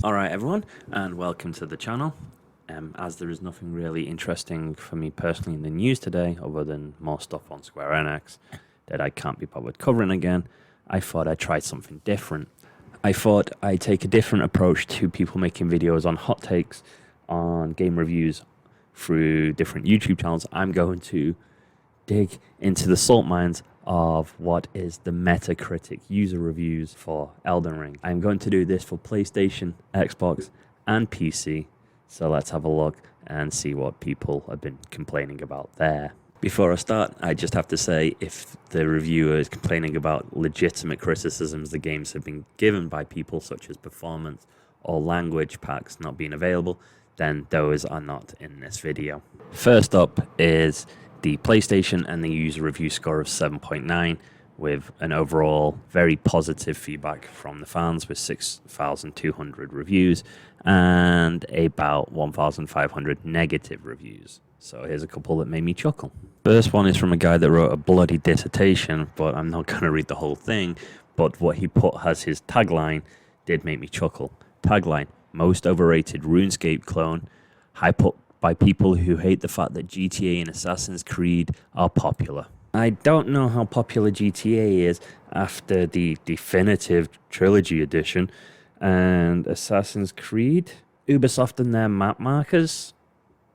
Alright everyone, and welcome to the channel. As there is nothing really interesting for me personally in the news today, other than more stuff on Square Enix that I can't be bothered covering again, I thought I'd try something different. I thought I'd take a different approach to people making videos on hot takes, on game reviews through different YouTube channels. I'm going to dig into the salt mines of what is the Metacritic user reviews for Elden Ring. I'm going to do this for PlayStation, Xbox, and PC. So let's have a look and see what people have been complaining about there. Before I start, I just have to say, if the reviewer is complaining about legitimate criticisms the games have been given by people, such as performance or language packs not being available, then those are not in this video. First up is the PlayStation and the user review score of 7.9, with an overall very positive feedback from the fans, with 6,200 reviews and about 1,500 negative reviews. So here's a couple that made me chuckle. First one is from a guy that wrote a bloody dissertation, but I'm not going to read the whole thing. But what he put as his tagline did make me chuckle. Tagline: most overrated RuneScape clone, hype up by people who hate the fact that GTA and Assassin's Creed are popular. I don't know how popular GTA is after the definitive trilogy edition, and Assassin's Creed, Ubisoft and their map markers,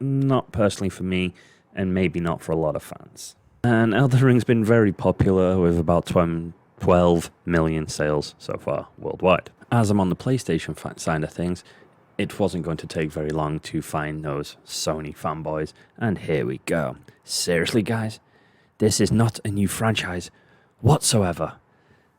not personally for me, and maybe not for a lot of fans. And Elden Ring's been very popular, with about 12 million sales so far worldwide. As I'm on the PlayStation side of things, it wasn't going to take very long to find those Sony fanboys, and here we go. Seriously, guys? This is not a new franchise whatsoever.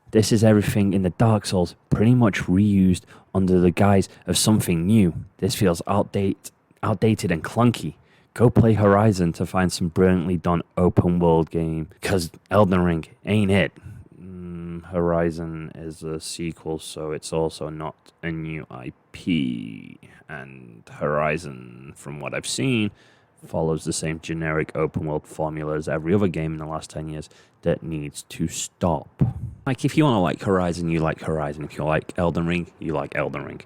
This is everything in the Dark Souls pretty much reused under the guise of something new. This feels outdated and clunky. Go play Horizon to find some brilliantly done open world game, because Elden Ring ain't it. Horizon is a sequel, so it's also not a new IP. And Horizon, from what I've seen, follows the same generic open world formula as every other game in the last 10 years that needs to stop. Like, if you want to like Horizon, you like Horizon. If you like Elden Ring, you like Elden Ring.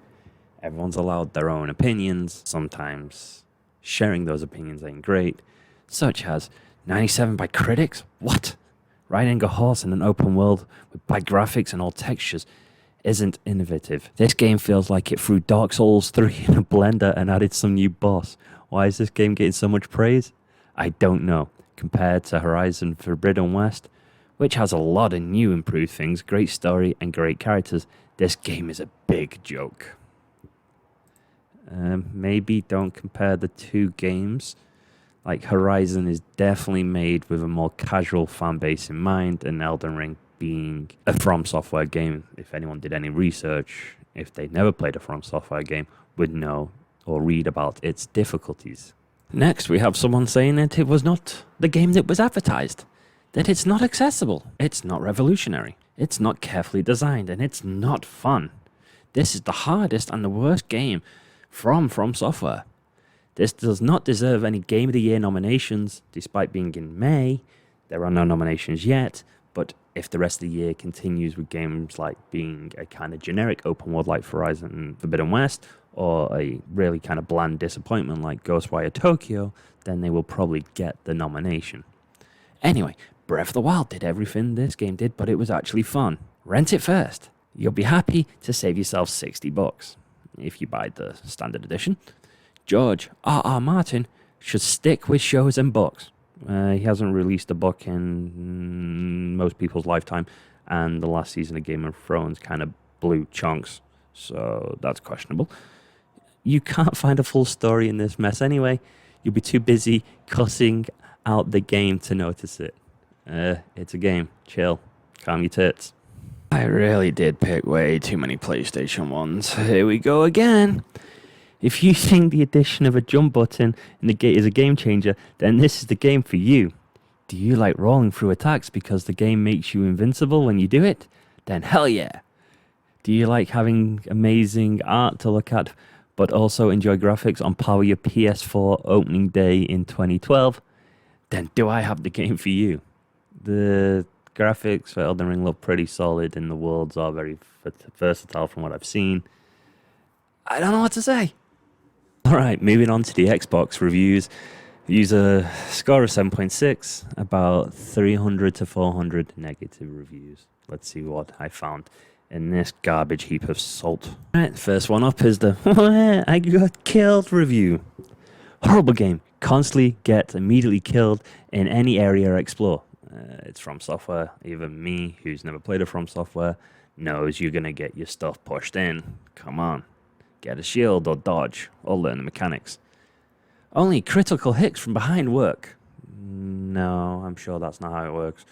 Everyone's allowed their own opinions. Sometimes sharing those opinions ain't great, such as 97 by critics? What? Riding a horse in an open world with bad graphics and old textures isn't innovative. This game feels like it threw Dark Souls 3 in a blender and added some new boss. Why is this game getting so much praise? I don't know. Compared to Horizon Forbidden West, which has a lot of new improved things, great story and great characters, this game is a big joke. Maybe don't compare the two games. Like, Horizon is definitely made with a more casual fan base in mind, and Elden Ring being a From Software game, if anyone did any research, if they never played a From Software game, would know or read about its difficulties. Next, we have someone saying that it was not the game that was advertised, that it's not accessible, it's not revolutionary, it's not carefully designed, and it's not fun. This is the hardest and the worst game from Software. This does not deserve any Game of the Year nominations, despite being in May. There are no nominations yet, but if the rest of the year continues with games like being a kind of generic open world like Horizon Forbidden West, or a really kind of bland disappointment like Ghostwire Tokyo, then they will probably get the nomination. Anyway, Breath of the Wild did everything this game did, but it was actually fun. Rent it first. You'll be happy to save yourself $60 if you buy the standard edition. George R.R. Martin should stick with shows and books. He hasn't released a book in most people's lifetime, and the last season of Game of Thrones kind of blew chunks, so that's questionable. You can't find a full story in this mess anyway. You'll be too busy cussing out the game to notice it. It's a game. Chill. Calm your tits. I really did pick way too many PlayStation ones. Here we go again. If you think the addition of a jump button in the gate is a game changer, then this is the game for you. Do you like rolling through attacks because the game makes you invincible when you do it? Then hell yeah. Do you like having amazing art to look at, but also enjoy graphics on par with your PS4 opening day in 2012? Then do I have the game for you? The graphics for Elden Ring look pretty solid, and the worlds are very versatile from what I've seen. I don't know what to say. Alright, moving on to the Xbox reviews. User score of 7.6, about 300 to 400 negative reviews. Let's see what I found in this garbage heap of salt. Alright, first one up is the I got killed review. Horrible game. Constantly get immediately killed in any area I explore. It's From Software. Even me, who's never played a From Software, knows you're going to get your stuff pushed in. Come on. Get a shield or dodge or learn the mechanics. Only critical hits from behind work. No, I'm sure that's not how it works.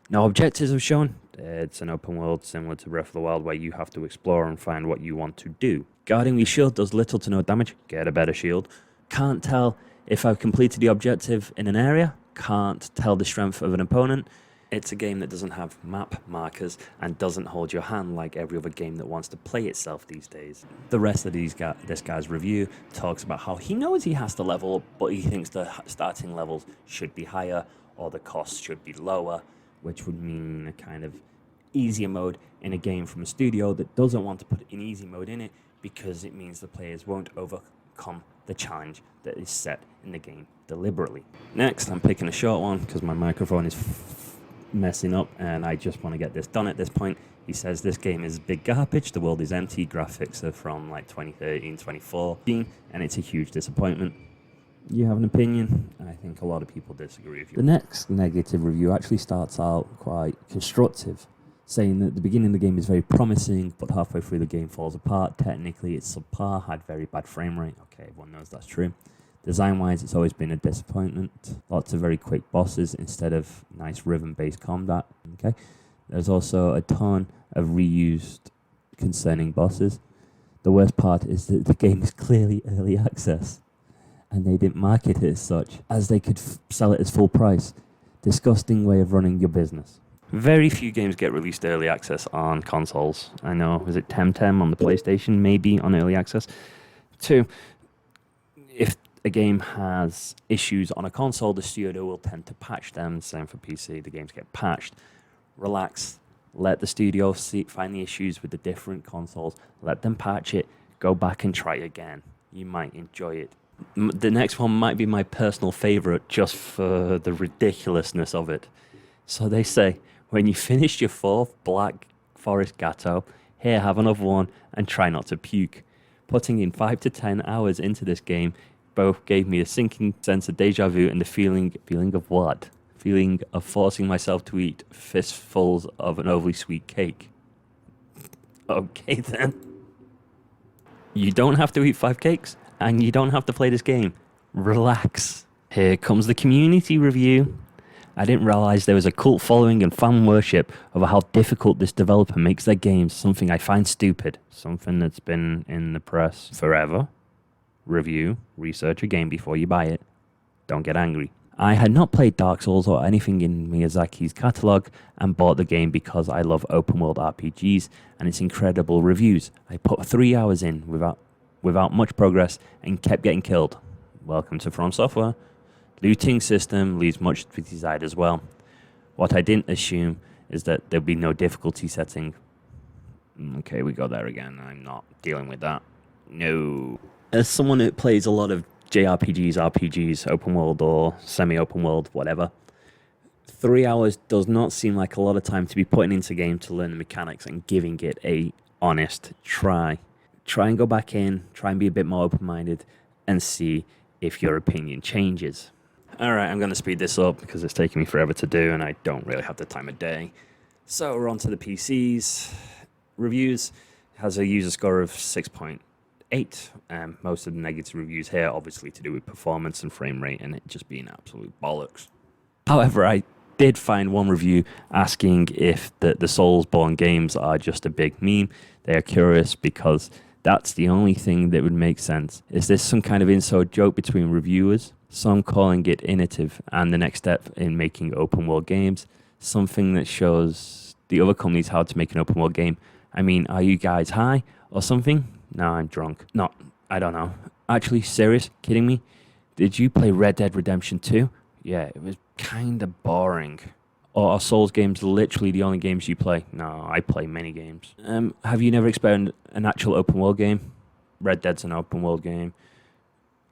No objectives are shown. It's an open world similar to Breath of the Wild where you have to explore and find what you want to do. Guarding your shield does little to no damage. Get a better shield. Can't tell if I've completed the objective in an area. Can't tell the strength of an opponent. It's a game that doesn't have map markers and doesn't hold your hand like every other game that wants to play itself these days. The rest of this guy's review talks about how he knows he has to level up, but he thinks the starting levels should be higher or the costs should be lower, which would mean a kind of easier mode in a game from a studio that doesn't want to put an easy mode in it because it means the players won't overcome the challenge that is set in the game deliberately. Next, I'm picking a short one because my microphone is messing up and I just want to get this done at this point. He says this game is big garbage, the world is empty, graphics are from like 2013, 2014, and it's a huge disappointment. You have an opinion? I think a lot of people disagree with you. The next negative review actually starts out quite constructive, saying that the beginning of the game is very promising, but halfway through the game falls apart. Technically, it's subpar, had very bad frame rate. Okay, everyone knows that's true. Design-wise, it's always been a disappointment. Lots of very quick bosses instead of nice rhythm-based combat. Okay, there's also a ton of reused concerning bosses. The worst part is that the game is clearly early access, and they didn't market it as such, as they could sell it as full price. Disgusting way of running your business. Very few games get released early access on consoles. I know, is it Temtem on the PlayStation, maybe on early access? 2, if a game has issues on a console, the studio will tend to patch them. Same for PC, the games get patched. Relax, let the studio find the issues with the different consoles, let them patch it, go back and try again. You might enjoy it. The next one might be my personal favorite just for the ridiculousness of it. So they say, when you finish your 4th Black Forest Gato, here, have another one and try not to puke. Putting in 5 to 10 hours into this game both gave me a sinking sense of deja vu and the feeling of what? Feeling of forcing myself to eat fistfuls of an overly sweet cake. Okay then. You don't have to eat 5 cakes and you don't have to play this game. Relax. Here comes the community review. I didn't realize there was a cult following and fan worship over how difficult this developer makes their games, something I find stupid. Something that's been in the press forever. Review, research a game before you buy it. Don't get angry. I had not played Dark Souls or anything in Miyazaki's catalogue and bought the game because I love open world RPGs and its incredible reviews. I put 3 hours in without much progress and kept getting killed. Welcome to From Software. Looting system leaves much to be desired as well. What I didn't assume is that there'd be no difficulty setting. Okay, we go there again. I'm not dealing with that. No. As someone who plays a lot of JRPGs, RPGs, open world or semi-open world, whatever, 3 hours does not seem like a lot of time to be putting into a game to learn the mechanics and giving it a honest try. Try and go back in, try and be a bit more open-minded and see if your opinion changes. Alright, I'm going to speed this up because it's taking me forever to do and I don't really have the time of day. So we're on to the PCs. Reviews has a user score of 6.8. Most of the negative reviews here obviously to do with performance and frame rate and it just being absolute bollocks. However, I did find one review asking if the Soulsborne games are just a big meme. They are curious because that's the only thing that would make sense. Is this some kind of inside joke between reviewers? Some calling it innovative and the next step in making open world games. Something that shows the other companies how to make an open world game. I mean, are you guys high or something? No, I'm drunk. No, I don't know. Actually, serious? Kidding me? Did you play Red Dead Redemption 2? Yeah, it was kind of boring. Or are Souls games literally the only games you play? No, I play many games. Have you never experienced an actual open world game? Red Dead's an open world game.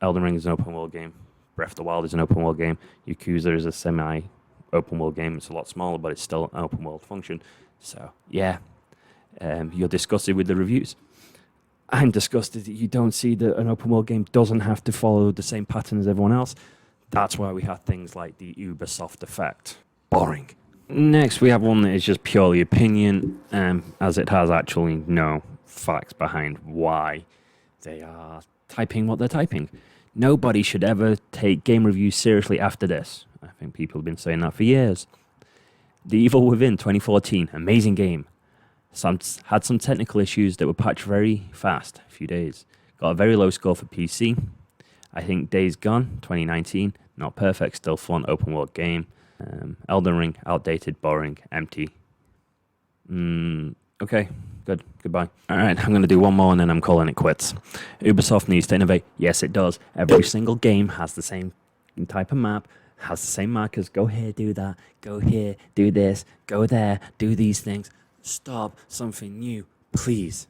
Elden Ring is an open world game. Breath of the Wild is an open world game. Yakuza is a semi open world game. It's a lot smaller, but it's still an open world function. So, yeah, you're disgusted with the reviews. I'm disgusted that you don't see that an open world game doesn't have to follow the same pattern as everyone else. That's why we have things like the Ubisoft effect. Boring. Next, we have one that is just purely opinion, as it has actually no facts behind why they are typing what they're typing. Nobody should ever take game reviews seriously after this. I think people have been saying that for years. The Evil Within 2014, amazing game. Had some technical issues that were patched very fast, a few days. Got a very low score for PC. I think Days Gone 2019, not perfect, still fun, open world game. Elden Ring, outdated, boring, empty. Okay, good, goodbye. Alright, I'm going to do one more and then I'm calling it quits. Ubisoft needs to innovate. Yes, it does. Every single game has the same type of map, has the same markers. Go here, do that. Go here, do this. Go there, do these things. Stop, something new, please.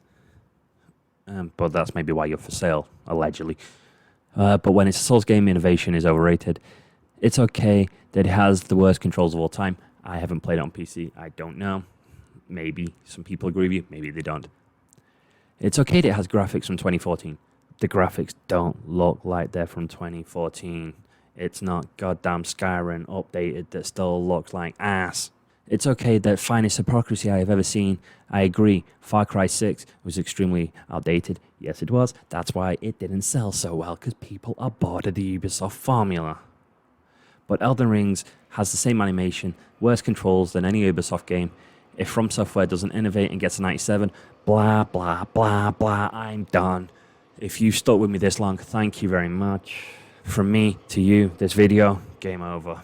But that's maybe why you're for sale, allegedly. But when it's a Souls game, innovation is overrated. It's okay that it has the worst controls of all time. I haven't played it on PC. I don't know. Maybe some people agree with you. Maybe they don't. It's okay that it has graphics from 2014. The graphics don't look like they're from 2014. It's not goddamn Skyrim updated that still looks like ass. It's okay that finest hypocrisy I have ever seen. I agree. Far Cry 6 was extremely outdated. Yes, it was. That's why it didn't sell so well, because people are bored of the Ubisoft formula. But Elden Ring has the same animation, worse controls than any Ubisoft game. If From Software doesn't innovate and gets a 97, blah, blah, blah, blah, I'm done. If you've stuck with me this long, thank you very much. From me to you, this video, game over.